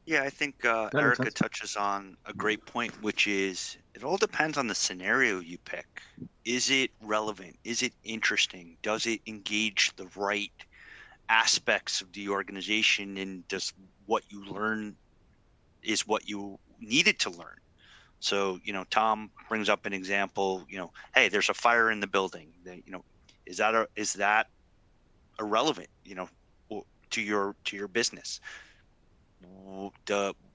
Yeah, I think That makes Erica sense. touches on a great point, which is it all depends on the scenario you pick. Is it relevant? Is it interesting? Does it engage the right aspects of the organization? And does what you learn is what you needed to learn? So, Tom brings up an example, hey, there's a fire in the building. Is that irrelevant, to your business?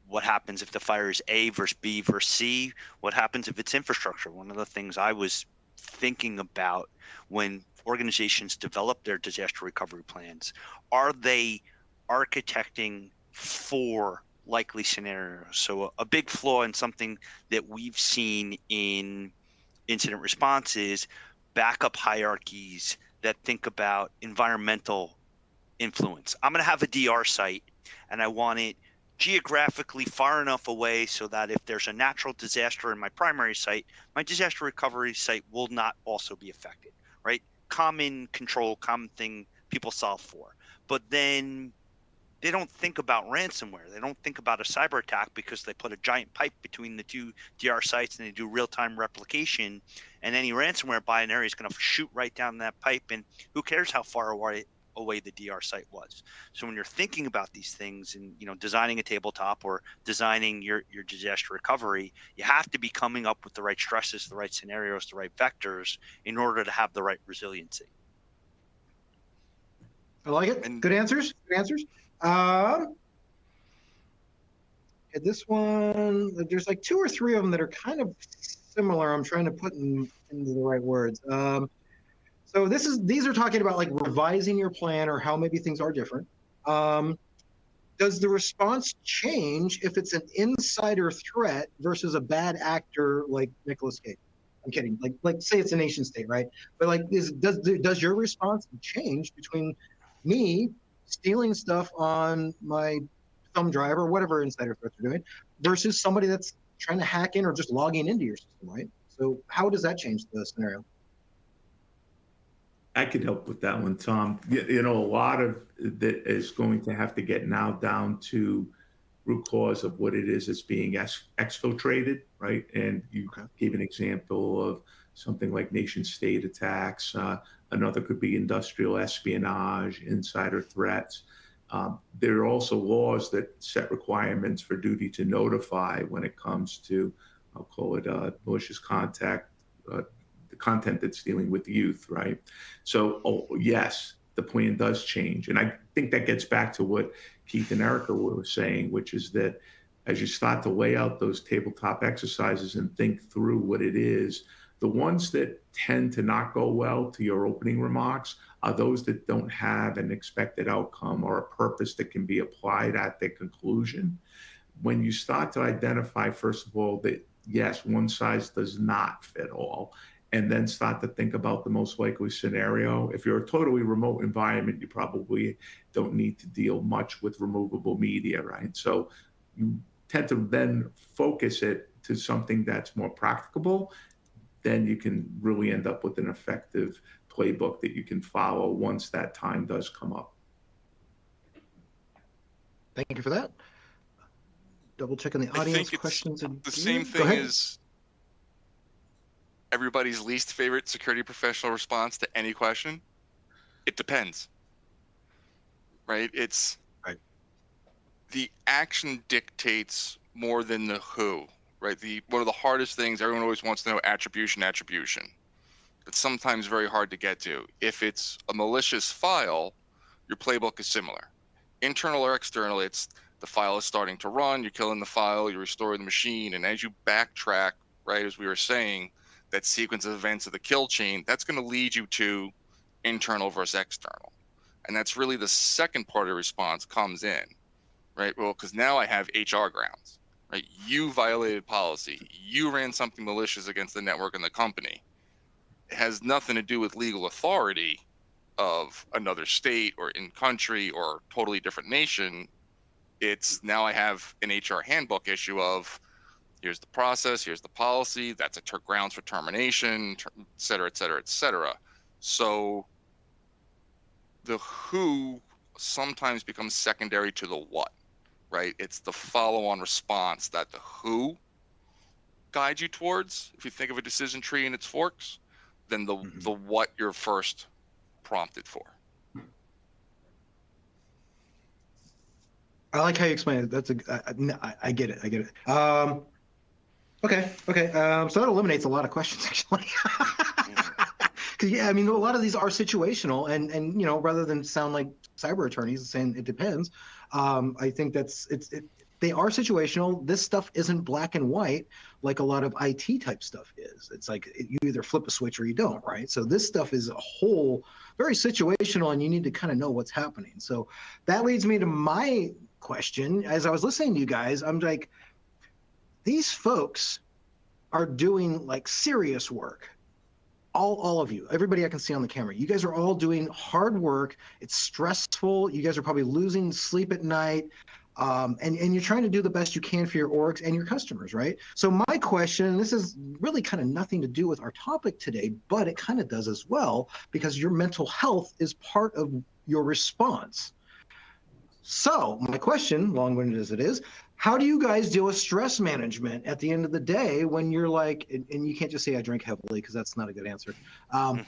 What happens if the fire is A versus B versus C? What happens if it's infrastructure? One of the things I was thinking about when organizations develop their disaster recovery plans, are they architecting for likely scenarios? So a big flaw in something that we've seen in incident response is backup hierarchies that think about environmental influence. I'm going to have a DR site and I want it geographically far enough away so that if there's a natural disaster in my primary site, my disaster recovery site will not also be affected, right? Common control, common thing people solve for. But then they don't think about ransomware. They don't think about a cyber attack because they put a giant pipe between the two DR sites and they do real-time replication. And any ransomware binary is going to shoot right down that pipe. And who cares how far away the DR site was? So when you're thinking about these things and designing a tabletop or designing your disaster recovery, you have to be coming up with the right stresses, the right scenarios, the right vectors in order to have the right resiliency. I like it. And- Good answers. Good answers. This one, there's like 2 or 3 of them that are kind of similar. I'm trying to put into the right words. So these are talking about like revising your plan or how maybe things are different. Does the response change if it's an insider threat versus a bad actor like Nicolas Cage? I'm kidding. Like say it's a nation state, right? But like, does your response change between me stealing stuff on my thumb drive or whatever insider threats are doing versus somebody that's trying to hack in or just logging into your system, right? So how does that change the scenario? I could help with that one, Tom. A lot of that is going to have to get now down to root cause of what it is that's being exfiltrated, right? And you gave an example of something like nation state attacks. Another could be industrial espionage, insider threats. There are also laws that set requirements for duty to notify when it comes to, I'll call it malicious contact, the content that's dealing with youth, right? So, yes, the plan does change. And I think that gets back to what Keith and Erica were saying, which is that as you start to lay out those tabletop exercises and think through what it is, the ones that tend to not go well, to your opening remarks, are those that don't have an expected outcome or a purpose that can be applied at their conclusion. When you start to identify, first of all, that yes, one size does not fit all, and then start to think about the most likely scenario. If you're a totally remote environment, you probably don't need to deal much with removable media, right? So you tend to then focus it to something that's more practicable. Then you can really end up with an effective playbook that you can follow once that time does come up. Thank you for that. Double checking the audience questions. The same thing is everybody's least favorite security professional response to any question. It depends, right? It's right. The action dictates more than the who, right? One of the hardest things everyone always wants to know, attribution. It's sometimes very hard to get to. If it's a malicious file, your playbook is similar. Internal or external, it's the file is starting to run, you're killing the file, you're restoring the machine, and as you backtrack, right, as we were saying, that sequence of events of the kill chain, that's going to lead you to internal versus external. And that's really the second part of the response comes in, right? Well, because now I have HR grounds, right? You violated policy. You ran something malicious against the network and the company. It has nothing to do with legal authority of another state or in country or totally different nation. It's now I have an HR handbook issue of here's the process, here's the policy, that's a grounds for termination, et cetera, et cetera, et cetera. So the who sometimes becomes secondary to the what, right? It's the follow-on response that the who guides you towards. If you think of a decision tree and its forks, then the what you're first prompted for. I like how you explain it. That's I get it. I get it. Okay. So that eliminates a lot of questions, actually. Because yeah, I mean, a lot of these are situational, and you know, rather than sound like cyber attorneys saying it depends, I think they are situational. This stuff isn't black and white like a lot of IT type stuff is. It's like you either flip a switch or you don't, right? So this stuff is a whole very situational, and you need to kind of know what's happening. So that leads me to my question. As I was listening to you guys, I'm like, these folks are doing like serious work. All of you, everybody I can see on the camera, you guys are all doing hard work. It's stressful. You guys are probably losing sleep at night. And you're trying to do the best you can for your orgs and your customers, right? So my question, and this is really kind of nothing to do with our topic today, but it kind of does as well, because your mental health is part of your response. So my question, long-winded as it is, how do you guys deal with stress management at the end of the day when you're like, and you can't just say I drink heavily because that's not a good answer.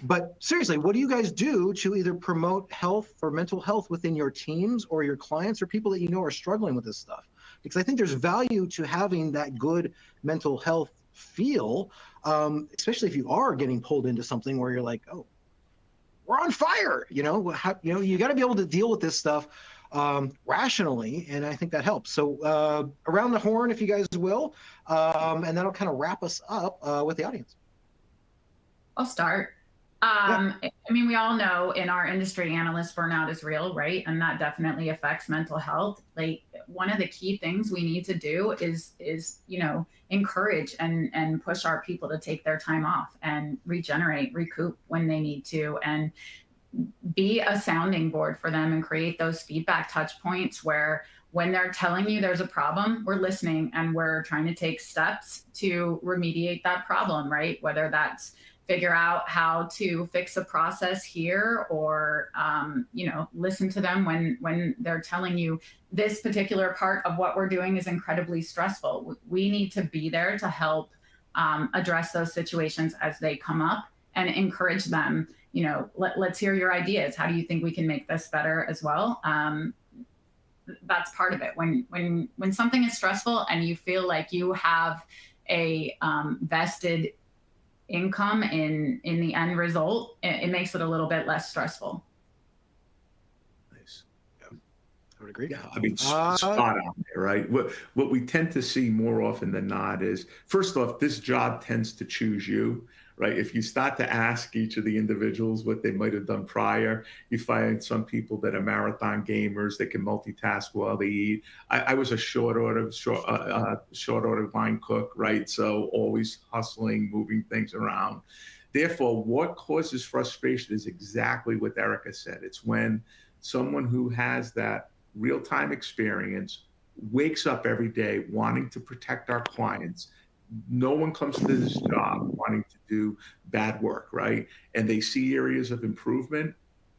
But seriously, what do you guys do to either promote health or mental health within your teams or your clients or people that you know are struggling with this stuff? Because I think there's value to having that good mental health feel, especially if you are getting pulled into something where you're like, oh, we're on fire. You got to be able to deal with this stuff rationally, and I think that helps. So around the horn, if you guys will, and that'll kind of wrap us up with the audience. I'll start. I mean, we all know in our industry, analyst burnout is real, right? And that definitely affects mental health. Like one of the key things we need to do is encourage and push our people to take their time off and regenerate, recoup when they need to, and be a sounding board for them and create those feedback touch points where when they're telling you there's a problem, we're listening and we're trying to take steps to remediate that problem, right? Whether that's figure out how to fix a process here or, listen to them when they're telling you this particular part of what we're doing is incredibly stressful. We need to be there to help address those situations as they come up and encourage them. Let's hear your ideas. How do you think we can make this better as well? That's part of it. When something is stressful and you feel like you have a vested income in the end result, it makes it a little bit less stressful. Nice. Yeah, I would agree. Yeah, I mean, spot on there, right? What we tend to see more often than not is, first off, this job tends to choose you. Right. If you start to ask each of the individuals what they might have done prior, you find some people that are marathon gamers that can multitask while they eat. I was a short order line cook, right? So always hustling, moving things around. Therefore, what causes frustration is exactly what Erica said. It's when someone who has that real-time experience wakes up every day wanting to protect our clients. No one comes to this job wanting to do bad work, right? And they see areas of improvement,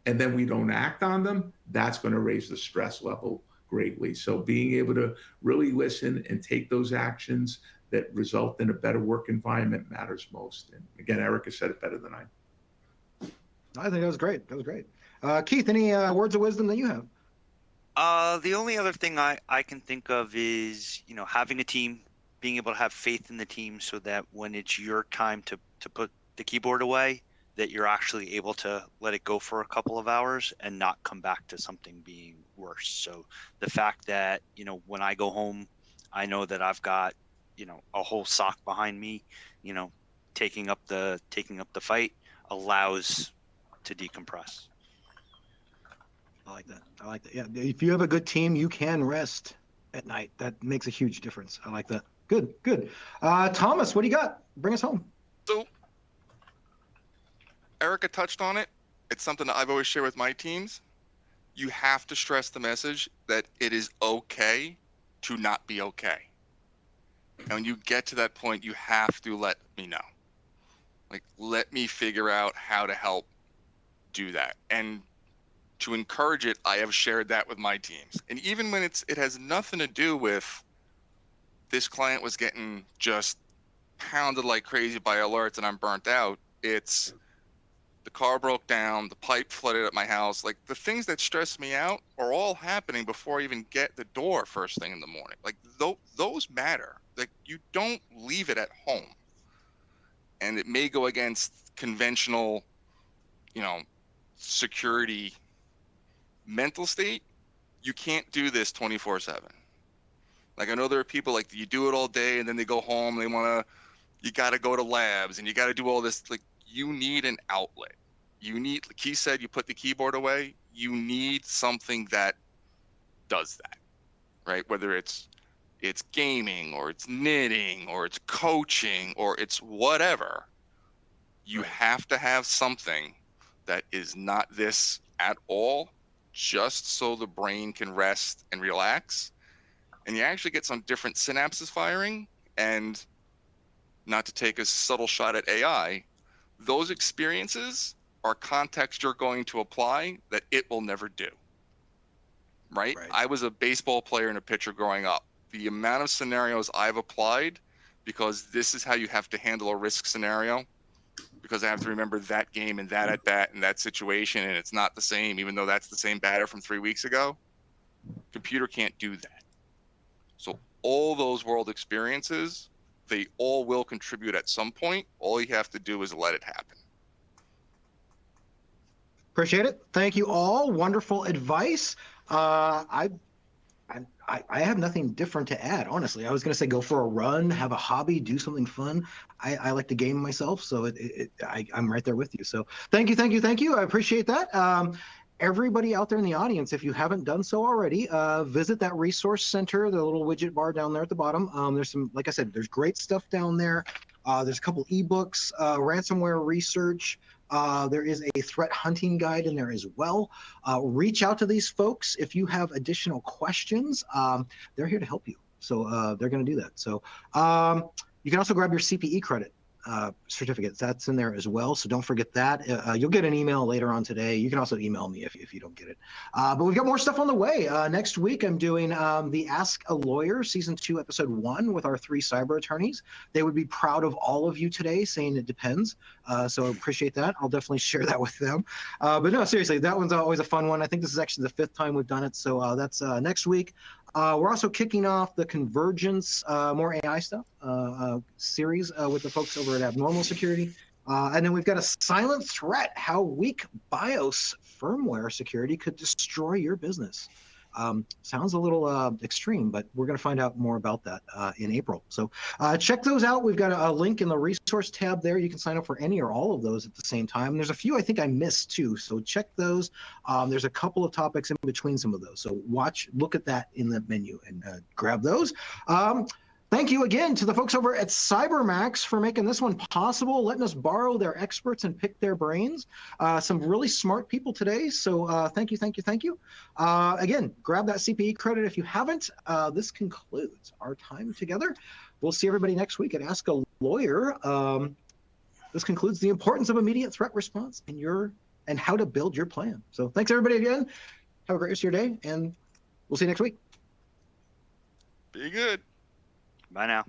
and then we don't act on them. That's going to raise the stress level greatly. So being able to really listen and take those actions that result in a better work environment matters most. And again, Erica said it better than I. I think that was great. Keith, any words of wisdom that you have? The only other thing I can think of is, having a team, being able to have faith in the team so that when it's your time to put the keyboard away, that you're actually able to let it go for a couple of hours and not come back to something being worse. So the fact that, when I go home, I know that I've got, a whole SOC behind me, taking up the fight allows to decompress. I like that. Yeah. If you have a good team, you can rest at night. That makes a huge difference. I like that. Good. Thomas, what do you got? Bring us home. So Erica touched on it. It's something that I've always shared with my teams. You have to stress the message that it is okay to not be okay. And when you get to that point, you have to let me know. Like, let me figure out how to help do that. And to encourage it, I have shared that with my teams. And even when it has nothing to do with this client was getting just pounded like crazy by alerts and I'm burnt out, it's the car broke down, the pipe flooded at my house. Like, the things that stress me out are all happening before I even get the door first thing in the morning. Like, those matter. Like, you don't leave it at home. And it may go against conventional, security mental state. You can't do this 24/7. Like, I know there are people, like, you do it all day and then they go home, you got to go to labs and you got to do all this. Like, you need an outlet. You need, like he said, you put the keyboard away. You need something that does that, right? Whether it's gaming or it's knitting or it's coaching or it's whatever. You have to have something that is not this at all, just so the brain can rest and relax. And you actually get some different synapses firing. And not to take a subtle shot at AI, those experiences are context you're going to apply that it will never do. Right? I was a baseball player and a pitcher growing up. The amount of scenarios I've applied, because this is how you have to handle a risk scenario, because I have to remember that game and that at bat and that situation, and it's not the same, even though that's the same batter from 3 weeks ago. Computer can't do that. So all those world experiences, they all will contribute at some point. All you have to do is let it happen. Appreciate it. Thank you all. Wonderful advice. I have nothing different to add, honestly. I was going to say go for a run, have a hobby, do something fun. I like to game myself, so I'm right there with you. So thank you. I appreciate that. Everybody out there in the audience, if you haven't done so already, visit that resource center, the little widget bar down there at the bottom. There's some, like I said, there's great stuff down there. There's a couple ebooks, ransomware research. There is a threat hunting guide in there as well. Reach out to these folks if you have additional questions. They're here to help you. So they're going to do that. So you can also grab your CPE credit certificates. That's in there as well. So don't forget that. You'll get an email later on today. You can also email me if you don't get it. But we've got more stuff on the way. Next week, I'm doing the Ask a Lawyer Season 2, Episode 1 with our 3 cyber attorneys. They would be proud of all of you today, saying it depends. So I appreciate that. I'll definitely share that with them. But no, seriously, that one's always a fun one. I think this is actually the 5th time we've done it. So that's next week. We're also kicking off the Convergence, more AI stuff series with the folks over at Abnormal Security. And then we've got a silent threat, how weak BIOS firmware security could destroy your business. Sounds a little extreme, but we're going to find out more about that in April. So check those out. We've got a link in the resource tab there. You can sign up for any or all of those at the same time. There's a few I think I missed too, so check those. There's a couple of topics in between some of those. So look at that in the menu and grab those. Thank you again to the folks over at CyberMax for making this one possible, letting us borrow their experts and pick their brains. Some really smart people today, so thank you. Again, grab that CPE credit if you haven't. This concludes our time together. We'll see everybody next week at Ask a Lawyer. This concludes the importance of immediate threat response and how to build your plan. So thanks everybody again. Have a great rest of your day, and we'll see you next week. Be good. Bye now.